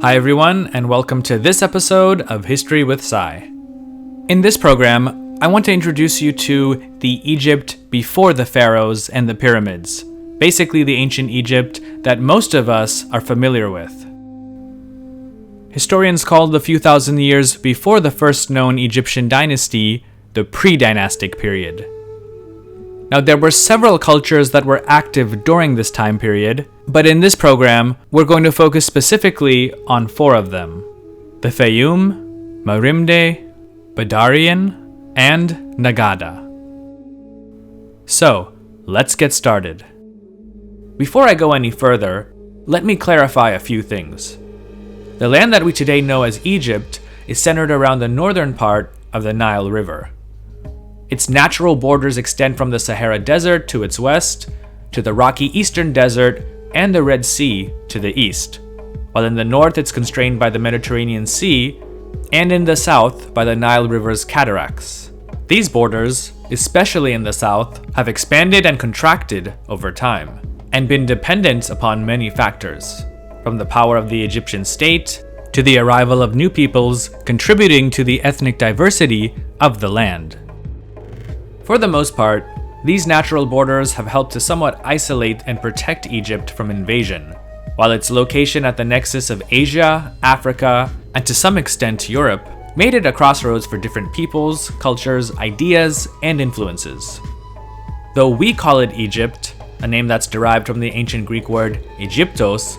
Hi everyone, and welcome to this episode of History with Psy. In this program, I want to introduce you to the Egypt before the Pharaohs and the pyramids, basically the ancient Egypt that most of us are familiar with. Historians call the few thousand years before the first known Egyptian dynasty the Predynastic period. Now, there were several cultures that were active during this time period, but in this program, we're going to focus specifically on 4 of them: the Faiyum, Merimde, Badarian, and Naqada. So, let's get started. Before I go any further, let me clarify a few things. The land that we today know as Egypt is centered around the northern part of the Nile River. Its natural borders extend from the Sahara Desert to its west, to the rocky Eastern Desert and the Red Sea to the east, while in the north it's constrained by the Mediterranean Sea, and in the south by the Nile River's cataracts. These borders, especially in the south, have expanded and contracted over time, and been dependent upon many factors, from the power of the Egyptian state to the arrival of new peoples contributing to the ethnic diversity of the land. For the most part, these natural borders have helped to somewhat isolate and protect Egypt from invasion, while its location at the nexus of Asia, Africa, and to some extent Europe, made it a crossroads for different peoples, cultures, ideas, and influences. Though we call it Egypt, a name that's derived from the ancient Greek word Egyptos,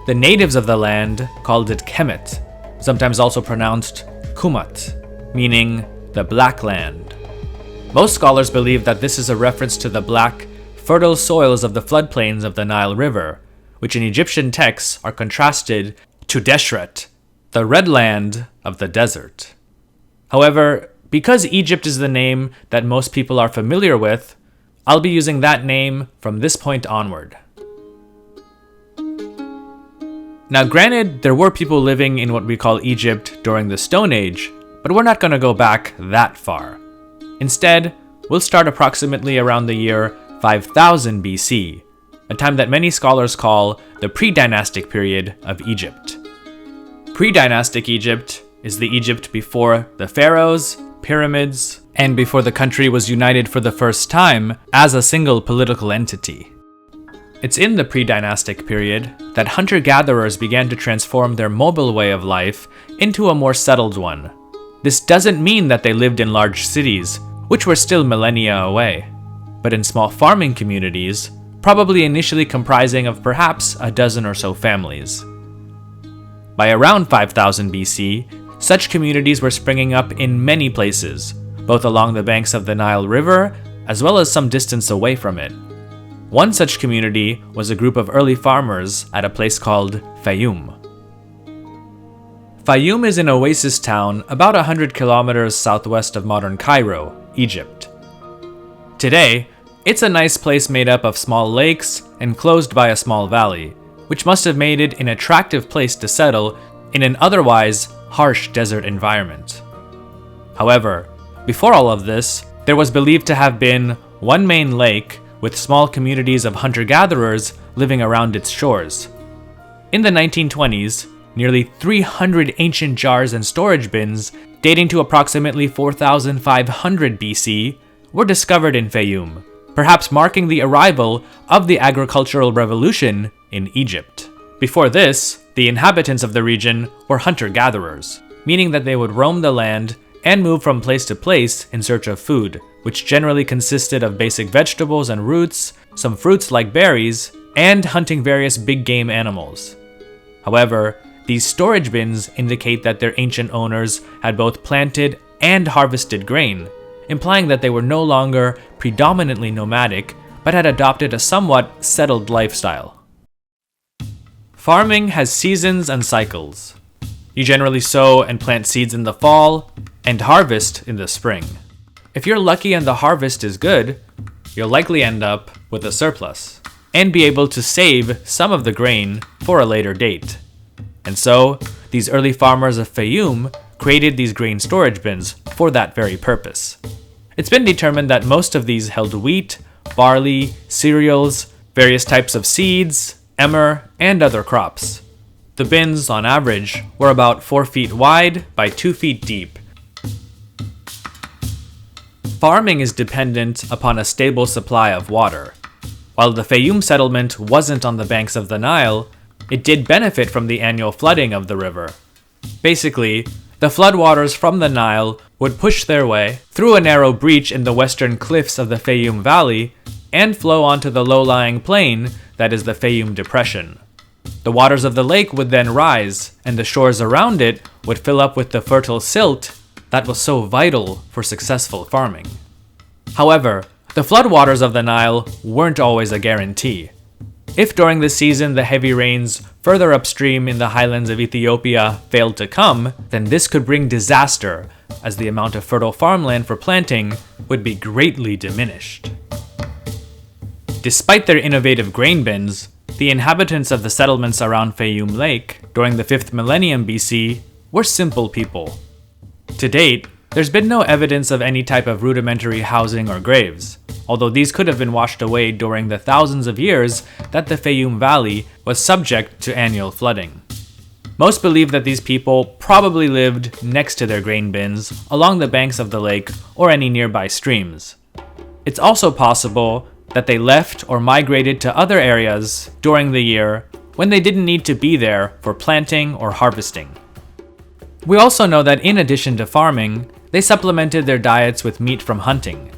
the natives of the land called it Kemet, sometimes also pronounced Kumat, meaning the Black Land. Most scholars believe that this is a reference to the black, fertile soils of the floodplains of the Nile River, which in Egyptian texts are contrasted to Deshret, the red land of the desert. However, because Egypt is the name that most people are familiar with, I'll be using that name from this point onward. Now granted, there were people living in what we call Egypt during the Stone Age, but we're not going to go back that far. Instead, we'll start approximately around the year 5000 BC, a time that many scholars call the Predynastic period of Egypt. Predynastic Egypt is the Egypt before the Pharaohs, pyramids, and before the country was united for the first time as a single political entity. It's in the Predynastic period that hunter-gatherers began to transform their mobile way of life into a more settled one. This doesn't mean that they lived in large cities, which were still millennia away, but in small farming communities, probably initially comprising of perhaps a dozen or so families. By around 5000 BC, such communities were springing up in many places, both along the banks of the Nile River as well as some distance away from it. One such community was a group of early farmers at a place called Faiyum. Faiyum is an oasis town about 100 kilometers southwest of modern Cairo, Egypt. Today, it's a nice place made up of small lakes enclosed by a small valley, which must have made it an attractive place to settle in an otherwise harsh desert environment. However, before all of this, there was believed to have been one main lake with small communities of hunter-gatherers living around its shores. In the 1920s, nearly 300 ancient jars and storage bins dating to approximately 4500 BC were discovered in Faiyum, perhaps marking the arrival of the agricultural revolution in Egypt. Before this, the inhabitants of the region were hunter-gatherers, meaning that they would roam the land and move from place to place in search of food, which generally consisted of basic vegetables and roots, some fruits like berries, and hunting various big game animals. However, these storage bins indicate that their ancient owners had both planted and harvested grain, implying that they were no longer predominantly nomadic, but had adopted a somewhat settled lifestyle. Farming has seasons and cycles. You generally sow and plant seeds in the fall, and harvest in the spring. If you're lucky and the harvest is good, you'll likely end up with a surplus, and be able to save some of the grain for a later date. And so, these early farmers of Faiyum created these grain storage bins for that very purpose. It's been determined that most of these held wheat, barley, cereals, various types of seeds, emmer, and other crops. The bins, on average, were about 4 feet wide by 2 feet deep. Farming is dependent upon a stable supply of water. While the Faiyum settlement wasn't on the banks of the Nile, it did benefit from the annual flooding of the river. Basically, the floodwaters from the Nile would push their way through a narrow breach in the western cliffs of the Faiyum Valley and flow onto the low-lying plain that is the Faiyum Depression. The waters of the lake would then rise, and the shores around it would fill up with the fertile silt that was so vital for successful farming. However, the floodwaters of the Nile weren't always a guarantee. If during the season the heavy rains further upstream in the highlands of Ethiopia failed to come, then this could bring disaster, as the amount of fertile farmland for planting would be greatly diminished. Despite their innovative grain bins, the inhabitants of the settlements around Faiyum Lake during the 5th millennium BC were simple people. To date, there's been no evidence of any type of rudimentary housing or graves, although these could have been washed away during the thousands of years that the Faiyum Valley was subject to annual flooding. Most believe that these people probably lived next to their grain bins along the banks of the lake or any nearby streams. It's also possible that they left or migrated to other areas during the year when they didn't need to be there for planting or harvesting. We also know that in addition to farming, they supplemented their diets with meat from hunting.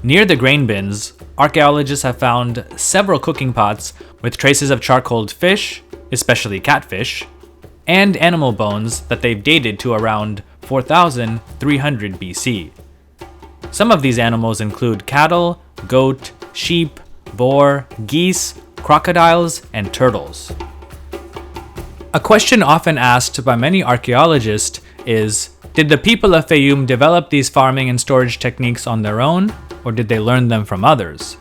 Near the grain bins, archaeologists have found several cooking pots with traces of charcoaled fish, especially catfish, and animal bones that they've dated to around 4,300 BC. Some of these animals include cattle, goat, sheep, boar, geese, crocodiles, and turtles. A question often asked by many archaeologists is, did the people of Faiyum develop these farming and storage techniques on their own, or did they learn them from others?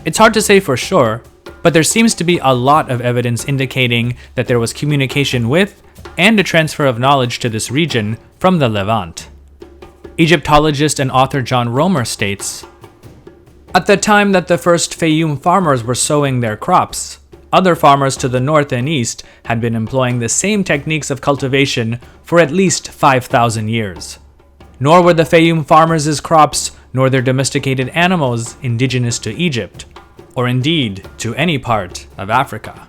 It's hard to say for sure, but there seems to be a lot of evidence indicating that there was communication with and a transfer of knowledge to this region from the Levant. Egyptologist and author John Romer states, "At the time that the first Faiyum farmers were sowing their crops, other farmers to the north and east had been employing the same techniques of cultivation for at least 5,000 years. Nor were the Faiyum farmers' crops nor their domesticated animals indigenous to Egypt, or indeed to any part of Africa.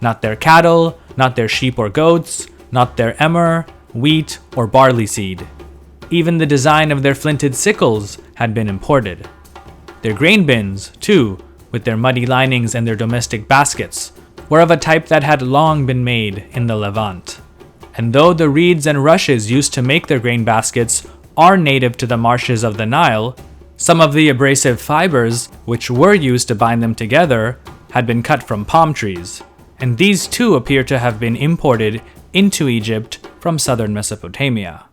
Not their cattle, not their sheep or goats, not their emmer, wheat, or barley seed. Even the design of their flinted sickles had been imported. Their grain bins, too, with their muddy linings and their domestic baskets, were of a type that had long been made in the Levant. And though the reeds and rushes used to make their grain baskets are native to the marshes of the Nile, some of the abrasive fibers which were used to bind them together had been cut from palm trees, and these too appear to have been imported into Egypt from southern Mesopotamia.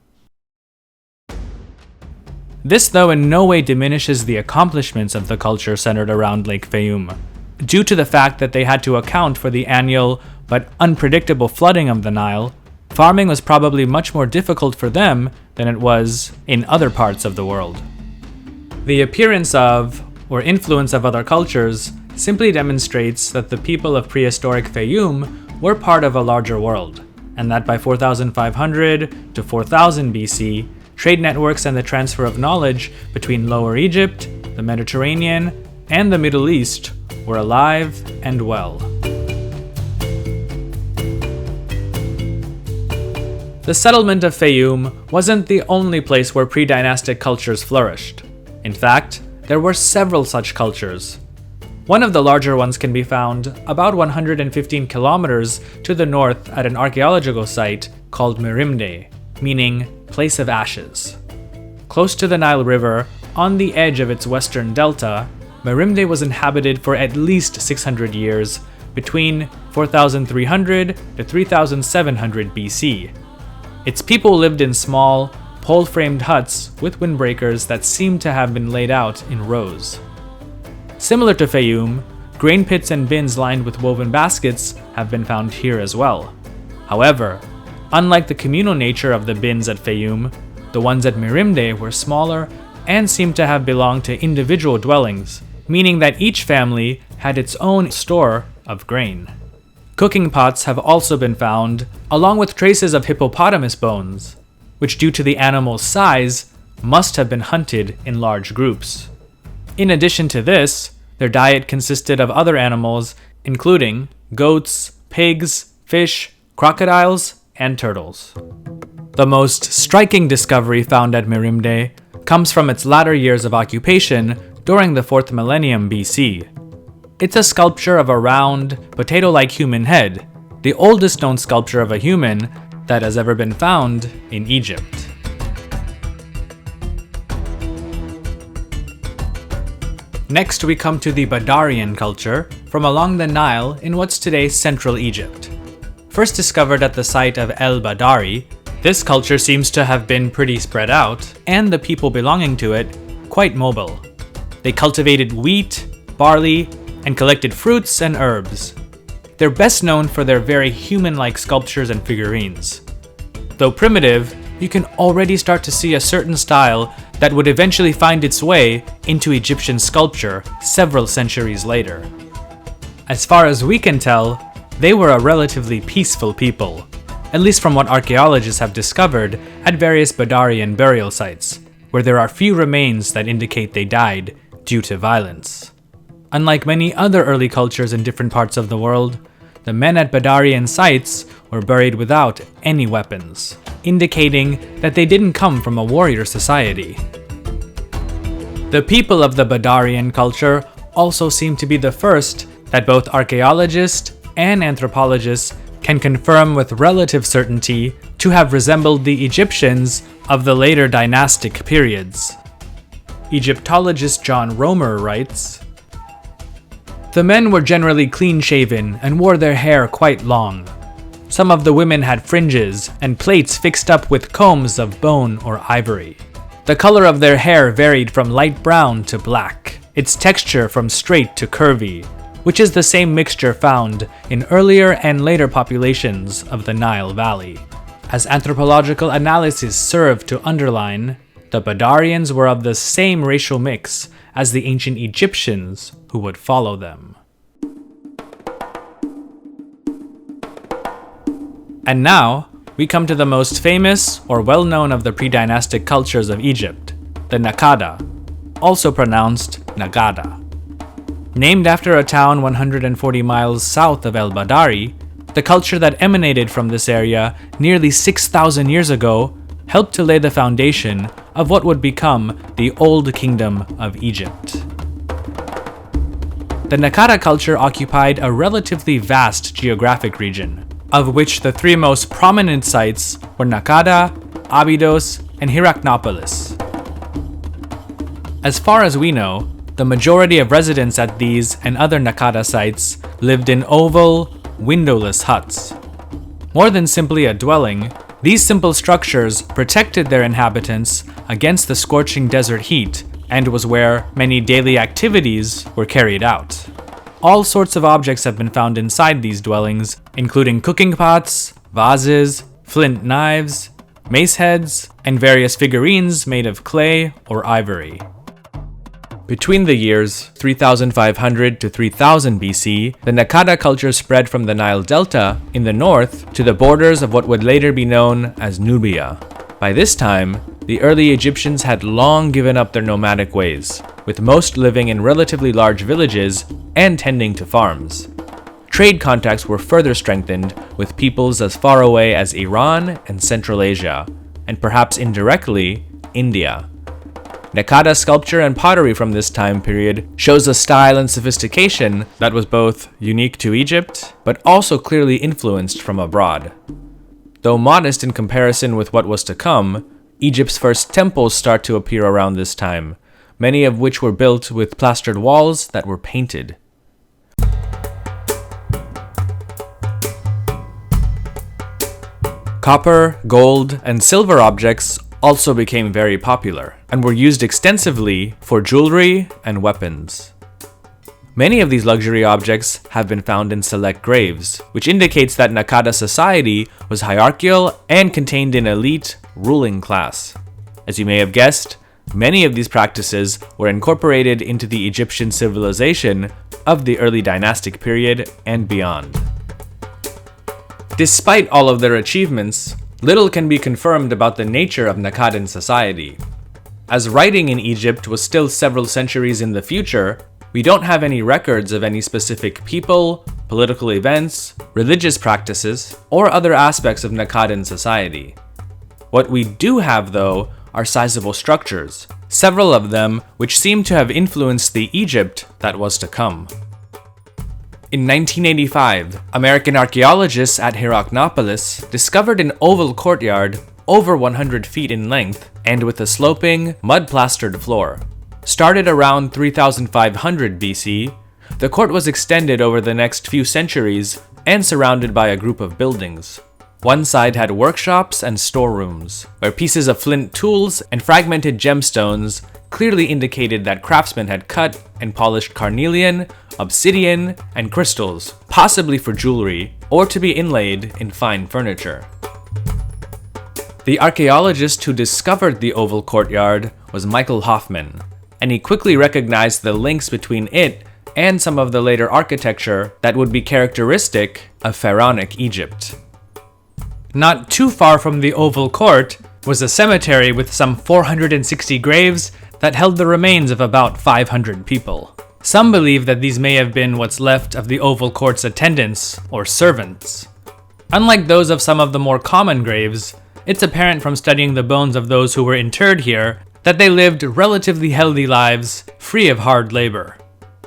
This, though, in no way diminishes the accomplishments of the culture centered around Lake Faiyum, due to the fact that they had to account for the annual but unpredictable flooding of the Nile. Farming was probably much more difficult for them than it was in other parts of the world. The appearance of, or influence of other cultures, simply demonstrates that the people of prehistoric Faiyum were part of a larger world, and that by 4500 to 4000 BC, trade networks and the transfer of knowledge between Lower Egypt, the Mediterranean, and the Middle East were alive and well. The settlement of Faiyum wasn't the only place where pre-dynastic cultures flourished. In fact, there were several such cultures. One of the larger ones can be found about 115 kilometers to the north at an archaeological site called Merimde, meaning place of ashes. Close to the Nile River, on the edge of its western delta, Merimde was inhabited for at least 600 years, between 4300 to 3700 BC. Its people lived in small, pole-framed huts with windbreakers that seemed to have been laid out in rows. Similar to Faiyum, grain pits and bins lined with woven baskets have been found here as well. However, unlike the communal nature of the bins at Faiyum, the ones at Merimde were smaller and seemed to have belonged to individual dwellings, meaning that each family had its own store of grain. Cooking pots have also been found, along with traces of hippopotamus bones, which due to the animal's size, must have been hunted in large groups. In addition to this, their diet consisted of other animals, including goats, pigs, fish, crocodiles, and turtles. The most striking discovery found at Merimde comes from its latter years of occupation during the 4th millennium BC. It's a sculpture of a round, potato-like human head, the oldest known sculpture of a human that has ever been found in Egypt. Next, we come to the Badarian culture from along the Nile in what's today Central Egypt. First discovered at the site of El Badari, this culture seems to have been pretty spread out, and the people belonging to it quite mobile. They cultivated wheat, barley, and collected fruits and herbs. They're best known for their very human-like sculptures and figurines. Though primitive, you can already start to see a certain style that would eventually find its way into Egyptian sculpture several centuries later. As far as we can tell, they were a relatively peaceful people, at least from what archaeologists have discovered at various Badarian burial sites, where there are few remains that indicate they died due to violence. Unlike many other early cultures in different parts of the world, the men at Badarian sites were buried without any weapons, indicating that they didn't come from a warrior society. The people of the Badarian culture also seem to be the first that both archaeologists and anthropologists can confirm with relative certainty to have resembled the Egyptians of the later dynastic periods. Egyptologist John Romer writes, "The men were generally clean-shaven and wore their hair quite long. Some of the women had fringes and plaits fixed up with combs of bone or ivory. The color of their hair varied from light brown to black, its texture from straight to curvy, which is the same mixture found in earlier and later populations of the Nile Valley. As anthropological analysis served to underline, the Badarians were of the same racial mix as the ancient Egyptians who would follow them." And now, we come to the most famous or well-known of the predynastic cultures of Egypt, the Naqada, also pronounced Naqada. Named after a town 140 miles south of El Badari, the culture that emanated from this area nearly 6,000 years ago helped to lay the foundation of what would become the Old Kingdom of Egypt. The Naqada culture occupied a relatively vast geographic region, of which the three most prominent sites were Naqada, Abydos, and Hierakonpolis. As far as we know, the majority of residents at these and other Naqada sites lived in oval, windowless huts. More than simply a dwelling, these simple structures protected their inhabitants against the scorching desert heat and was where many daily activities were carried out. All sorts of objects have been found inside these dwellings, including cooking pots, vases, flint knives, mace heads, and various figurines made of clay or ivory. Between the years 3500 to 3000 BC, the Naqada culture spread from the Nile Delta in the north to the borders of what would later be known as Nubia. By this time, the early Egyptians had long given up their nomadic ways, with most living in relatively large villages and tending to farms. Trade contacts were further strengthened with peoples as far away as Iran and Central Asia, and perhaps indirectly, India. Naqada sculpture and pottery from this time period shows a style and sophistication that was both unique to Egypt, but also clearly influenced from abroad. Though modest in comparison with what was to come, Egypt's first temples start to appear around this time, many of which were built with plastered walls that were painted. Copper, gold, and silver objects also became very popular and were used extensively for jewelry and weapons. Many of these luxury objects have been found in select graves, which indicates that Naqada society was hierarchical and contained an elite ruling class. As you may have guessed, Many of these practices were incorporated into the Egyptian civilization of the early dynastic period and beyond. Despite all of their achievements, little can be confirmed about the nature of Naqadan society. As writing in Egypt was still several centuries in the future, we don't have any records of any specific people, political events, religious practices, or other aspects of Naqadan society. What we do have, though, are sizable structures, several of them which seem to have influenced the Egypt that was to come. In 1985, American archaeologists at Heracnopolis discovered an oval courtyard over 100 feet in length and with a sloping, mud-plastered floor. Started around 3500 BC, the court was extended over the next few centuries and surrounded by a group of buildings. One side had workshops and storerooms, where pieces of flint tools and fragmented gemstones clearly indicated that craftsmen had cut and polished carnelian, obsidian, and crystals, possibly for jewelry or to be inlaid in fine furniture. The archaeologist who discovered the oval courtyard was Michael Hoffman, and he quickly recognized the links between it and some of the later architecture that would be characteristic of pharaonic Egypt. Not too far from the oval court was a cemetery with some 460 graves that held the remains of about 500 people. Some believe that these may have been what's left of the oval court's attendants or servants. Unlike those of some of the more common graves, it's apparent from studying the bones of those who were interred here that they lived relatively healthy lives, free of hard labor.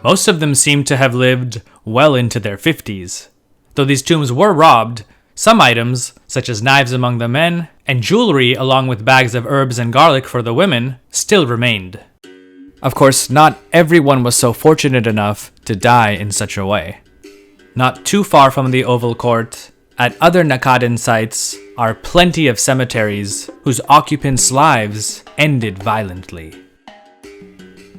Most of them seem to have lived well into their 50s. Though these tombs were robbed, some items, such as knives among the men, and jewelry along with bags of herbs and garlic for the women, still remained. Of course, not everyone was so fortunate enough to die in such a way. Not too far from the oval court, at other Naqadan sites, are plenty of cemeteries whose occupants' lives ended violently.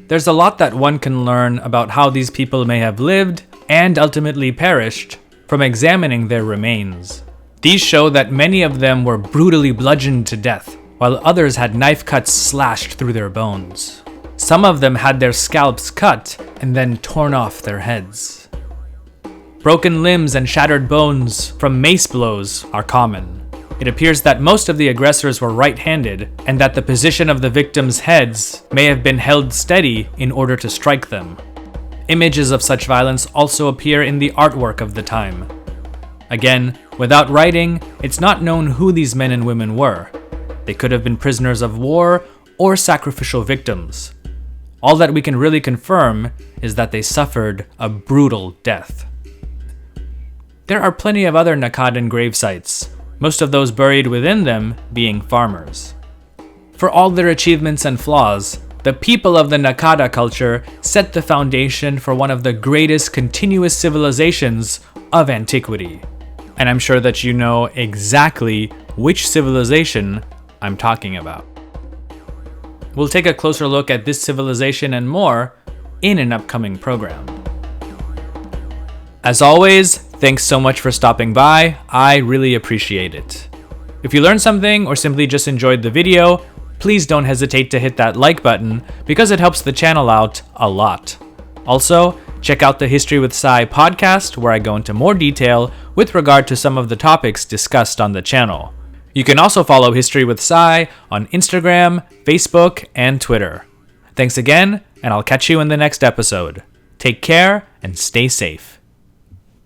There's a lot that one can learn about how these people may have lived and ultimately perished from examining their remains. These show that many of them were brutally bludgeoned to death, while others had knife cuts slashed through their bones. Some of them had their scalps cut and then torn off their heads. Broken limbs and shattered bones from mace blows are common. It appears that most of the aggressors were right-handed, and that the position of the victims' heads may have been held steady in order to strike them. Images of such violence also appear in the artwork of the time. Again, without writing, it's not known who these men and women were. They could have been prisoners of war or sacrificial victims. All that we can really confirm is that they suffered a brutal death. There are plenty of other Naqadan grave sites, most of those buried within them being farmers. For all their achievements and flaws, the people of the Naqada culture set the foundation for one of the greatest continuous civilizations of antiquity. And I'm sure that you know exactly which civilization I'm talking about. We'll take a closer look at this civilization and more in an upcoming program. As always, thanks so much for stopping by. I really appreciate it. If you learned something or simply just enjoyed the video, please don't hesitate to hit that like button because it helps the channel out a lot. Also, check out the History with Psy podcast where I go into more detail with regard to some of the topics discussed on the channel. You can also follow History with Psy on Instagram, Facebook, and Twitter. Thanks again, and I'll catch you in the next episode. Take care and stay safe.